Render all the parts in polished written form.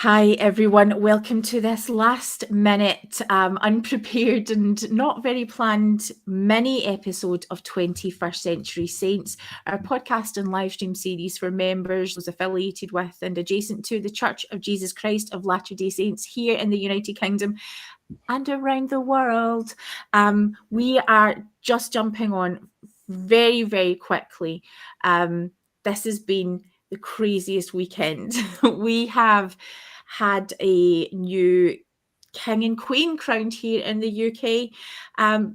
Hi, everyone. Welcome to this last minute, unprepared and not very planned mini episode of 21st Century Saints, our podcast and live stream series for members, those affiliated with and adjacent to the Church of Jesus Christ of Latter-day Saints here in the United Kingdom and around the world. We are just jumping on very, very quickly. This has been the craziest weekend. We have had a new king and queen crowned here in the UK.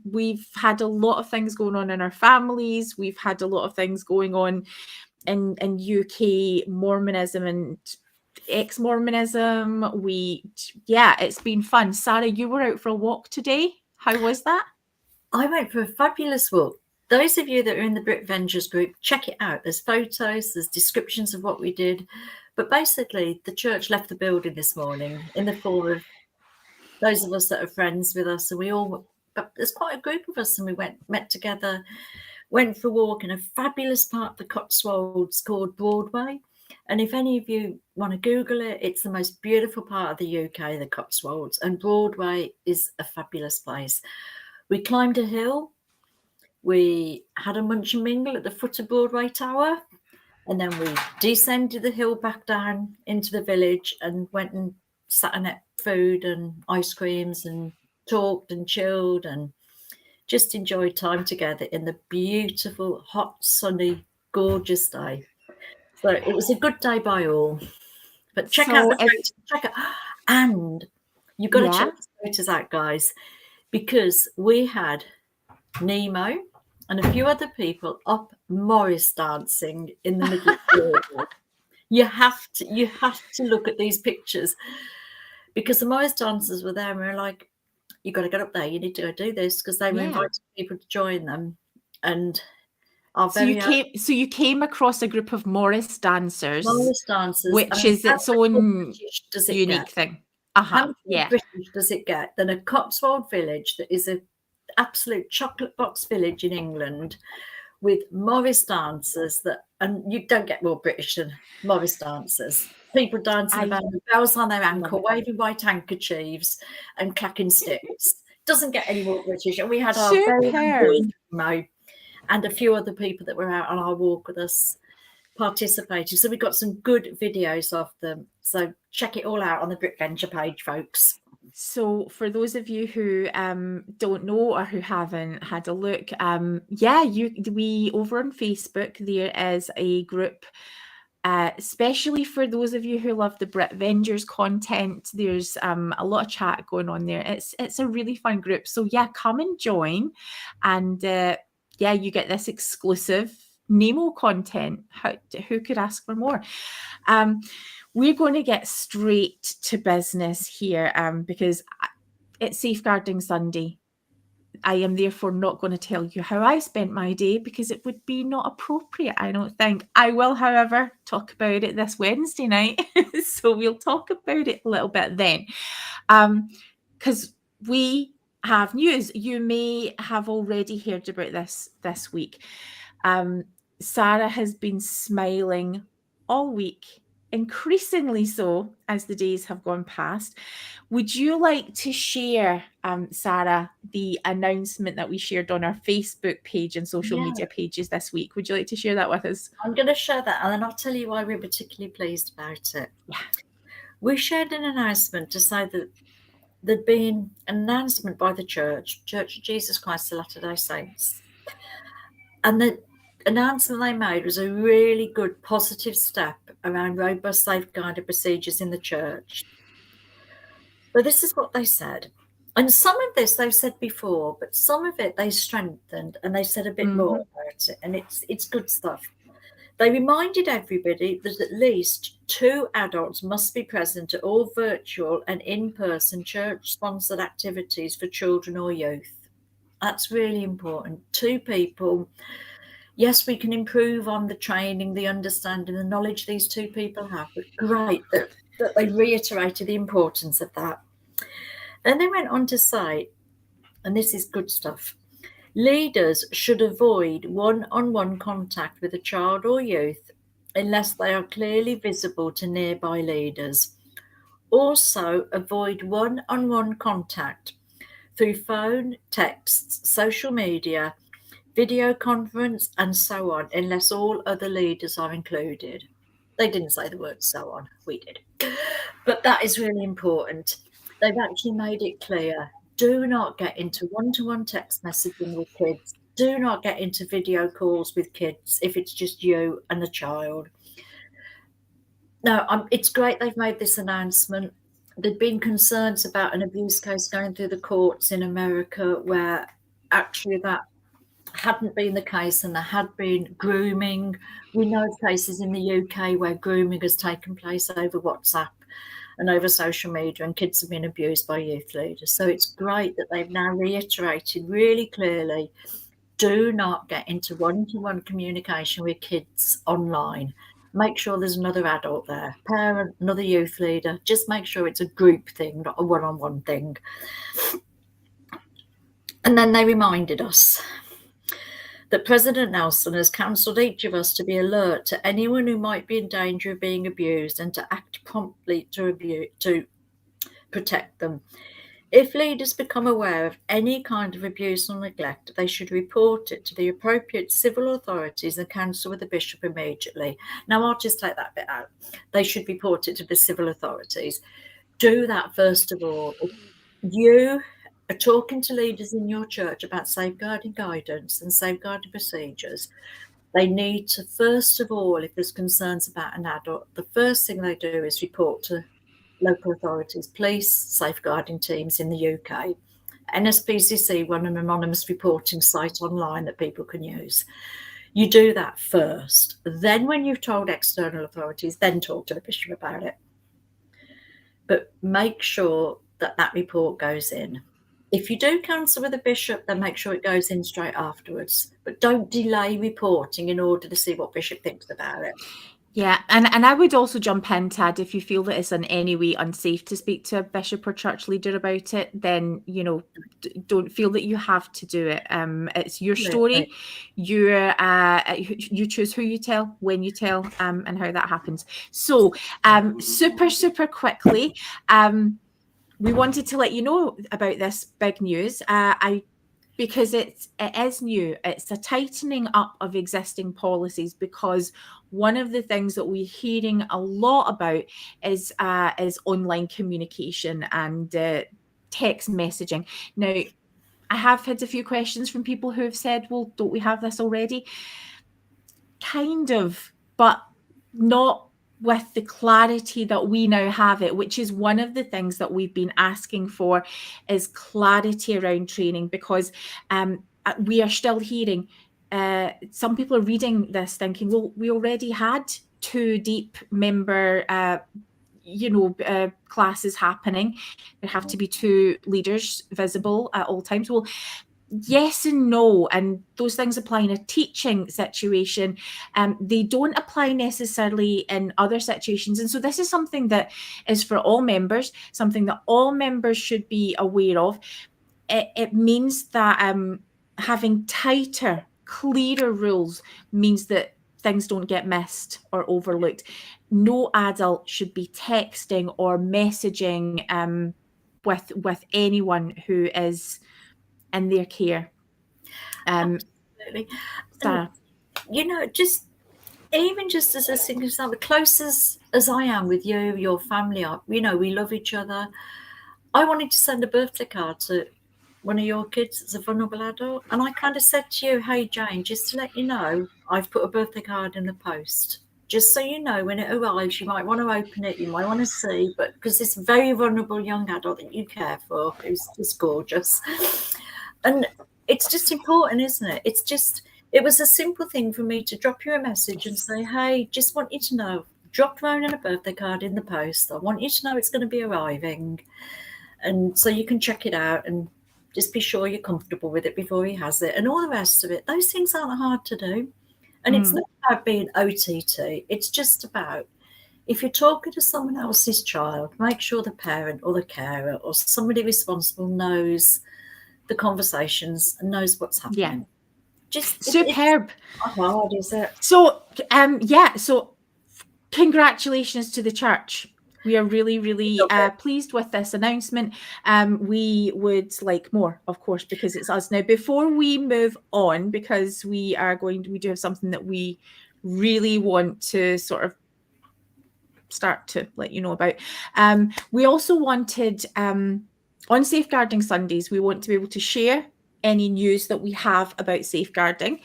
We've had a lot of things going on in our families. We've had a lot of things going on in UK Mormonism and ex-Mormonism. It's been fun. Sarah, you were out for a walk today. How was that? I went for a fabulous walk. Those of you that are in the Brit Vengers group, check it out. There's photos, there's descriptions of what we did. But basically, the church left the building this morning in the form of those of us that are friends with us. And there's quite a group of us, and we met together, went for a walk in a fabulous part of the Cotswolds called Broadway. And if any of you want to Google it, it's the most beautiful part of the UK, the Cotswolds. And Broadway is a fabulous place. We climbed a hill. We had a munch and mingle at the foot of Broadway Tower, and then we descended the hill back down into the village and went and sat and ate food and ice creams and talked and chilled and just enjoyed time together in the beautiful, hot, sunny, gorgeous day. So it was a good day by all. But check out the photos. And you've got to check the photos out, guys, because we had Nemo and a few other people up Morris dancing in the middle of the floor. You have to look at these pictures, because the Morris dancers were there and we were like, you got to get up there, you need to go do this, because they were inviting people to join them. And you came across a group of Morris dancers, which is its own unique thing. How much more British does it get than a Cotswold village that is an absolute chocolate box village in England with Morris dancers and you don't get more British than Morris dancers. People dancing about with bells on their ankle, waving white handkerchiefs and clacking sticks. Doesn't get any more British. And we had our very Mo and a few other people that were out on our walk with us participating. So we got some good videos of them. So check it all out on the Brit Venture page, folks. So for those of you who don't know or who haven't had a look, we over on Facebook, there is a group, especially for those of you who love the Brit Vengers content. There's a lot of chat going on there. It's a really fun group. So come and join, and you get this exclusive Nemo content. Who could ask for more? We're going to get straight to business here, because it's Safeguarding Sunday. I am therefore not going to tell you how I spent my day, because it would be not appropriate, I don't think. I will, however, talk about it this Wednesday night. So we'll talk about it a little bit then. Because we have news. You may have already heard about this week. Sarah has been smiling all week, increasingly so as the days have gone past. Would you like to share, Sarah, the announcement that we shared on our Facebook page and social media pages this week? Would you like to share that with us? I'm going to share that, and then I'll tell you why we're particularly pleased about it. Yeah. We shared an announcement to say that there'd been an announcement by the Church of Jesus Christ of Latter-day Saints, and the announcement they made was a really good positive step around robust safeguarding procedures in the church. So this is what they said. And some of this they've said before, but some of it they strengthened and they said a bit more about it. And it's good stuff. They reminded everybody that at least 2 adults must be present at all virtual and in-person church-sponsored activities for children or youth. That's really important. 2 people. Yes, we can improve on the training, the understanding, the knowledge these 2 people have, but great that they reiterated the importance of that. Then they went on to say, and this is good stuff, leaders should avoid one-on-one contact with a child or youth unless they are clearly visible to nearby leaders, Also, avoid one-on-one contact through phone, texts, social media, video conference, and so on, unless all other leaders are included. They didn't say the word so on, we did. But that is really important. They've actually made it clear. Do not get into one-to-one text messaging with kids. Do not get into video calls with kids if it's just you and the child. No, it's great they've made this announcement. There'd been concerns about an abuse case going through the courts in America where actually that hadn't been the case and there had been grooming. We know of cases in the UK where grooming has taken place over WhatsApp and over social media, and kids have been abused by youth leaders. So it's great that they've now reiterated really clearly, do not get into one-to-one communication with kids online. Make sure there's another adult there, parent, another youth leader. Just make sure it's a group thing, not a one-on-one thing. And then they reminded us that President Nelson has counselled each of us to be alert to anyone who might be in danger of being abused and to act promptly to protect them. If leaders become aware of any kind of abuse or neglect, they should report it to the appropriate civil authorities and counsel with the bishop immediately. Now, I'll just take that bit out. They should report it to the civil authorities. Do that first of all. If you are talking to leaders in your church about safeguarding guidance and safeguarding procedures, they need to, first of all, if there's concerns about an adult, the first thing they do is report to local authorities, police, safeguarding teams in the UK. NSPCC run an anonymous reporting site online that people can use. You do that first. Then when you've told external authorities, then talk to the bishop about it. But make sure that that report goes in. If you do counsel with the bishop, then make sure it goes in straight afterwards. But don't delay reporting in order to see what bishop thinks about it. Yeah, and I would also jump in, Tad, if you feel that it's in any way unsafe to speak to a bishop or church leader about it, then, you know, don't feel that you have to do it. It's your story. You choose who you tell, when you tell, and how that happens. So, super quickly, we wanted to let you know about this big news. Because it is new. It's a tightening up of existing policies, because one of the things that we're hearing a lot about is online communication and text messaging. Now, I have had a few questions from people who have said, well, don't we have this already? Kind of, but not with the clarity that we now have it, which is one of the things that we've been asking for, is clarity around training, because we are still hearing some people are reading this thinking, well, we already had 2 deep member classes happening. There have to be 2 leaders visible at all times. Well, yes and no, and those things apply in a teaching situation. They don't apply necessarily in other situations, and so this is something that is for all members, something that all members should be aware of. It means that having tighter, clearer rules means that things don't get missed or overlooked. No adult should be texting or messaging with anyone who is in their care. Absolutely. Sarah. You know, just as a single example, close as I am with you, your family are, you know, we love each other. I wanted to send a birthday card to one of your kids as a vulnerable adult, and I kind of said to you, hey Jane, just to let you know, I've put a birthday card in the post, just so you know when it arrives, you might want to open it, you might want to see, but because it's a very vulnerable young adult that you care for, who's just gorgeous. And it's just important, isn't it? It was a simple thing for me to drop you a message and say, hey, just want you to know, drop Ronan a birthday card in the post. I want you to know it's going to be arriving. And so you can check it out and just be sure you're comfortable with it before he has it. And all the rest of it, those things aren't hard to do. And it's not about being OTT. It's just about, if you're talking to someone else's child, make sure the parent or the carer or somebody responsible knows the conversations and knows what's happening. Yeah. Just superb. How hard is it? So so congratulations to the church. We are really, really pleased with this announcement. We would like more, of course, because it's us. Now, before we move on, because we do have something that we really want to sort of start to let you know about. We also wanted, on Safeguarding Sundays, we want to be able to share any news that we have about safeguarding.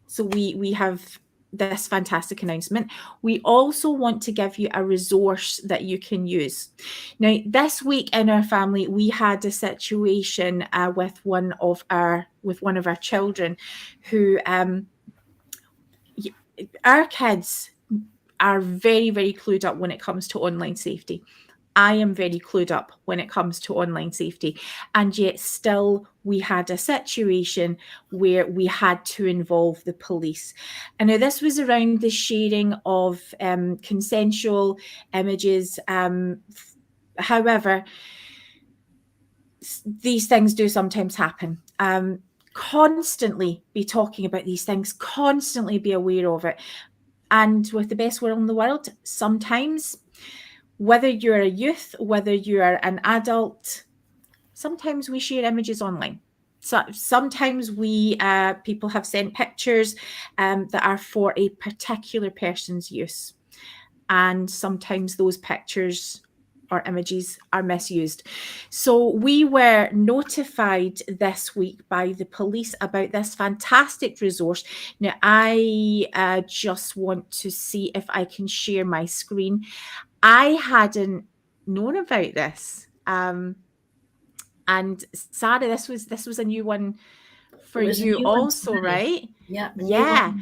So we have this fantastic announcement. We also want to give you a resource that you can use. Now, this week in our family, we had a situation with one of our children, who our kids are very, very clued up when it comes to online safety. I am very clued up when it comes to online safety. And yet still we had a situation where we had to involve the police. And now this was around the sharing of consensual images. However, these things do sometimes happen. Constantly be talking about these things, constantly be aware of it. And with the best will in the world, sometimes, whether you're a youth, whether you're an adult, sometimes we share images online. So sometimes people have sent pictures that are for a particular person's use. And sometimes those pictures or images are misused. So we were notified this week by the police about this fantastic resource. Now, I just want to see if I can share my screen. I hadn't known about this. And Sarah, this was a new one for you also, right? Yeah. Yeah.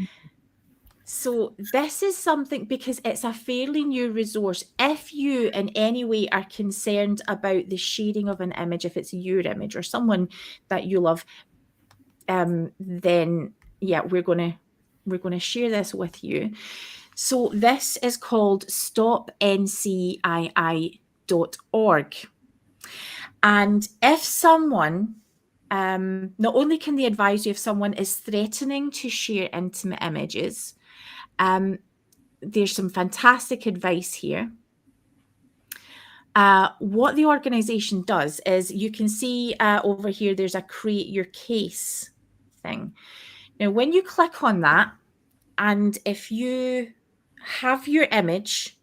So this is something, because it's a fairly new resource. If you in any way are concerned about the sharing of an image, if it's your image or someone that you love, then yeah, we're gonna share this with you. So this is called stopncii.org. And if someone, not only can they advise you if someone is threatening to share intimate images, there's some fantastic advice here. What the organisation does is, you can see over here, there's a create your case thing. Now, when you click on that, and if you have your image,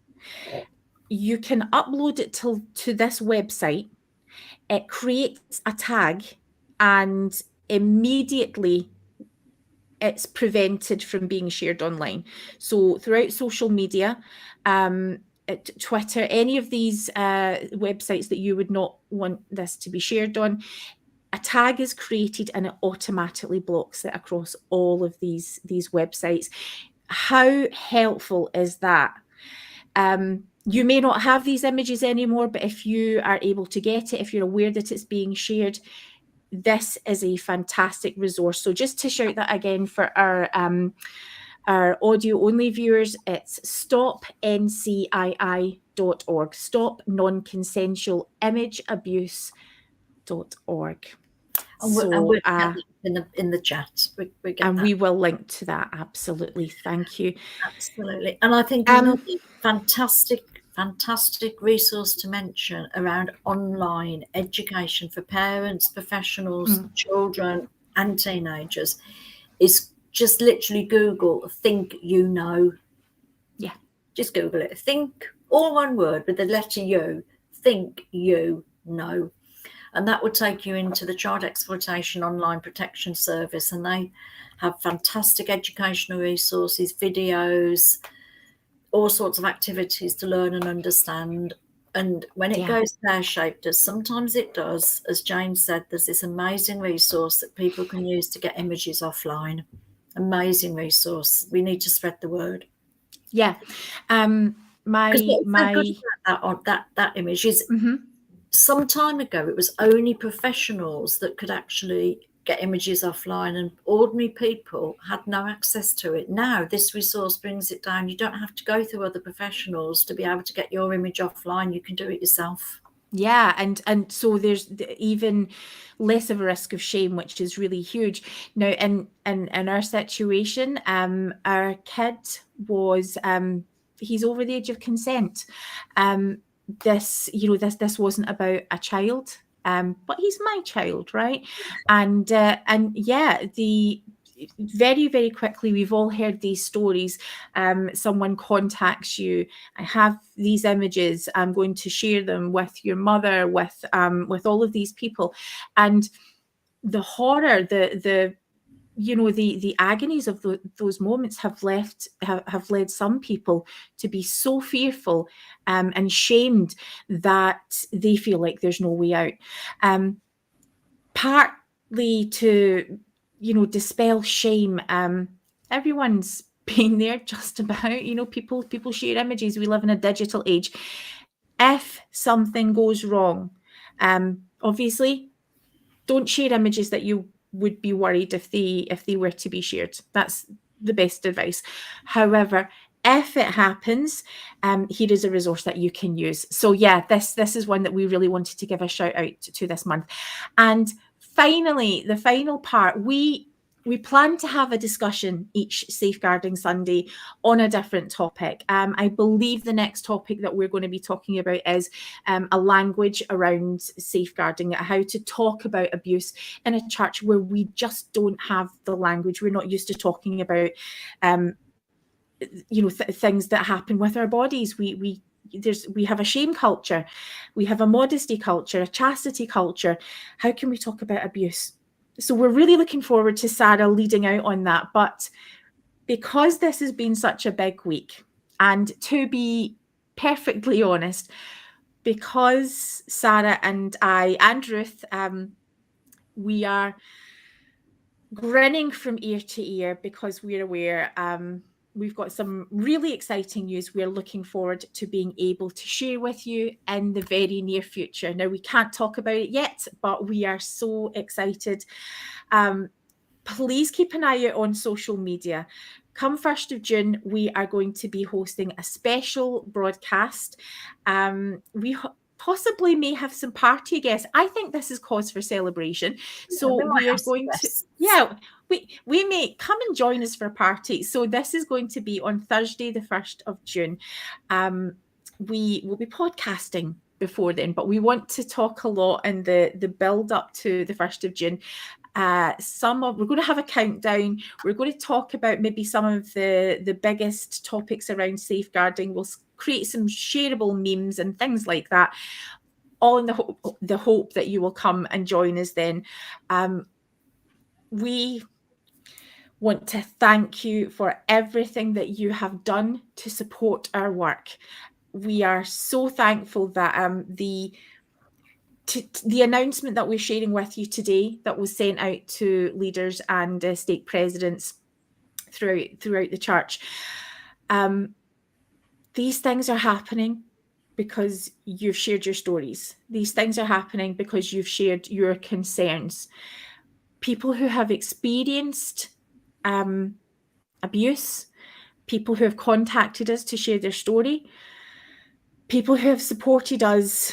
you can upload it to this website. It creates a tag, and immediately it's prevented from being shared online. So throughout social media, Twitter, any of these websites that you would not want this to be shared on, a tag is created and it automatically blocks it across all of these websites. How helpful is that? You may not have these images anymore, but if you are able to get it, if you're aware that it's being shared, this is a fantastic resource. So just to shout that again for our audio only viewers, it's stopncii.org, stop non-consensual image abuse.org. And we'll get in the chat. We will link to that. Absolutely. Thank you. Absolutely. And I think another fantastic resource to mention around online education for parents, professionals, children and teenagers is just literally Google Think You Know. Yeah. Just Google it. Think, all one word with the letter U. Think You Know. And that would take you into the Child Exploitation Online Protection Service. And they have fantastic educational resources, videos, all sorts of activities to learn and understand. And when it goes pear-shaped, as sometimes it does, as Jane said, there's this amazing resource that people can use to get images offline. Amazing resource. We need to spread the word. Yeah. What's so good about that image is some time ago, it was only professionals that could actually get images offline, and ordinary people had no access to it. Now this resource brings it down. You don't have to go through other professionals to be able to get your image offline. You can do it yourself. Yeah, and so there's even less of a risk of shame, which is really huge. Now, in our situation, our kid was he's over the age of consent. this, this wasn't about a child, but he's my child, right? And yeah, very, very quickly, we've all heard these stories. Someone contacts you, I have these images, I'm going to share them with your mother, with all of these people, and the horror, the agonies of those moments have led some people to be so fearful and shamed that they feel like there's no way out. Partly to, dispel shame. Everyone's been there, just about. People share images. We live in a digital age. If something goes wrong, obviously, don't share images that you would be worried if they were to be shared. That's the best advice. However, if it happens, here is a resource that you can use. So yeah, this is one that we really wanted to give a shout out to this month. And finally, the final part, we plan to have a discussion each Safeguarding Sunday on a different topic. I believe the next topic that we're going to be talking about is a language around safeguarding, how to talk about abuse in a church where we just don't have the language. We're not used to talking about, things that happen with our bodies. We have a shame culture, we have a modesty culture, a chastity culture. How can we talk about abuse? So we're really looking forward to Sarah leading out on that. But because this has been such a big week, and to be perfectly honest, because Sarah and I and Ruth, we are grinning from ear to ear because we're aware we've got some really exciting news we're looking forward to being able to share with you in the very near future. Now, we can't talk about it yet, but we are so excited. Please keep an eye out on social media. Come 1st of June, we are going to be hosting a special broadcast. We possibly may have some party guests. I think this is cause for celebration. So we are going to, we may come and join us for a party. So this is going to be on Thursday, the 1st of June. We will be podcasting before then, but we want to talk a lot in the build up to the 1st of June. We're going to have a countdown. We're going to talk about maybe some of the biggest topics around safeguarding. We'll create some shareable memes and things like that, all in the hope that you will come and join us then. We want to thank you for everything that you have done to support our work. We are so thankful that the announcement that we're sharing with you today, that was sent out to leaders and stake presidents throughout the church, these things are happening because you've shared your stories. These things are happening because you've shared your concerns. People who have experienced abuse, people who have contacted us to share their story, people who have supported us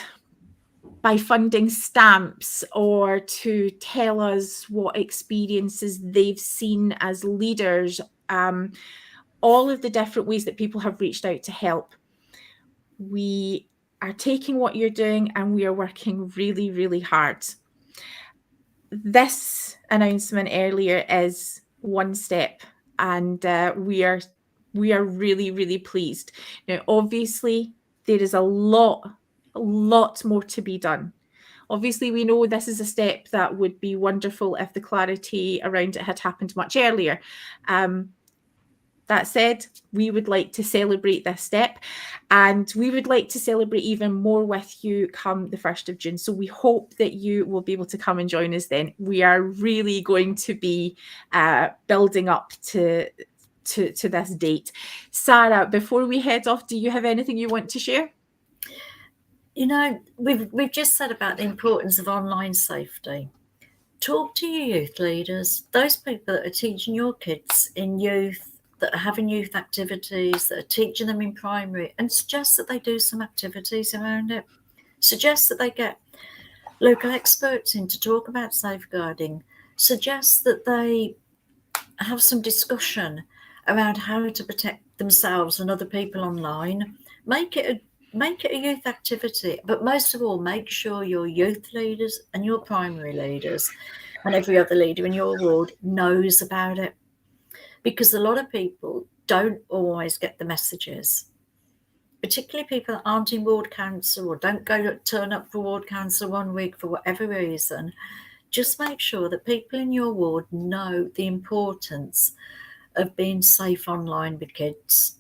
by funding stamps or to tell us what experiences they've seen as leaders, all of the different ways that people have reached out to help. We are taking what you're doing and we are working really, really hard. This announcement earlier is one step, and we are really, really pleased. Now, obviously, there is a lot more to be done. Obviously, we know this is a step that would be wonderful if the clarity around it had happened much earlier. That said, we would like to celebrate this step, and we would like to celebrate even more with you come the 1st of June. So we hope that you will be able to come and join us then. We are really going to be building up to this date. Sarah, before we head off, do you have anything you want to share? We've just said about the importance of online safety. Talk to your youth leaders, those people that are teaching your kids in youth, that are having youth activities, that are teaching them in primary, and suggest that they do some activities around it. Suggest that they get local experts in to talk about safeguarding. Suggest that they have some discussion around how to protect themselves and other people online. Make it Make it a youth activity, but most of all, make sure your youth leaders and your primary leaders and every other leader in your ward knows about it, because a lot of people don't always get the messages, particularly people that aren't in ward council or don't turn up for ward council 1 week for whatever reason. Just make sure that people in your ward know the importance of being safe online with kids.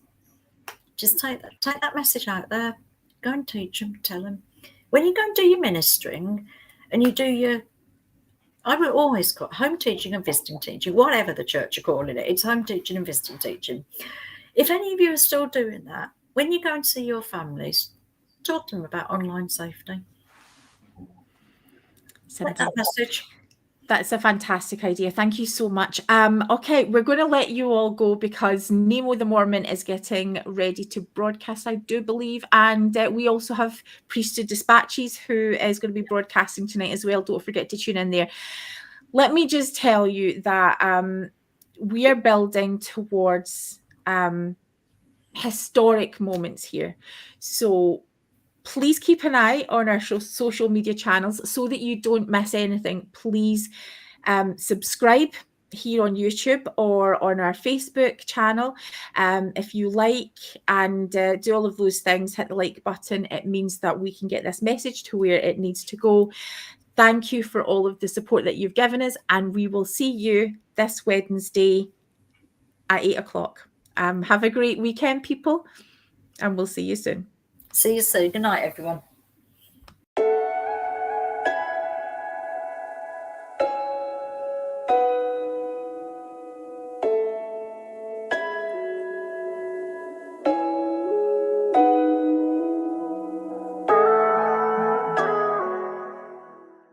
Just take that message out there. Go and teach them, tell them. When you go and do your ministering and you do your, I will always call it home teaching and visiting teaching, whatever the church are calling it, it's home teaching and visiting teaching. If any of you are still doing that, when you go and see your families, talk to them about online safety. Get that message. That's a fantastic idea. Thank you so much. Okay, we're going to let you all go because Nemo the Mormon is getting ready to broadcast, I do believe. And we also have Priesthood Dispatches, who is going to be broadcasting tonight as well. Don't forget to tune in there. Let me just tell you that we are building towards historic moments here. So please keep an eye on our social media channels so that you don't miss anything. Please subscribe here on YouTube or on our Facebook channel. If you like and do all of those things, hit the like button. It means that we can get this message to where it needs to go. Thank you for all of the support that you've given us, and we will see you this Wednesday at 8 o'clock. Have a great weekend, people, and we'll see you soon. See you soon. Good night, everyone.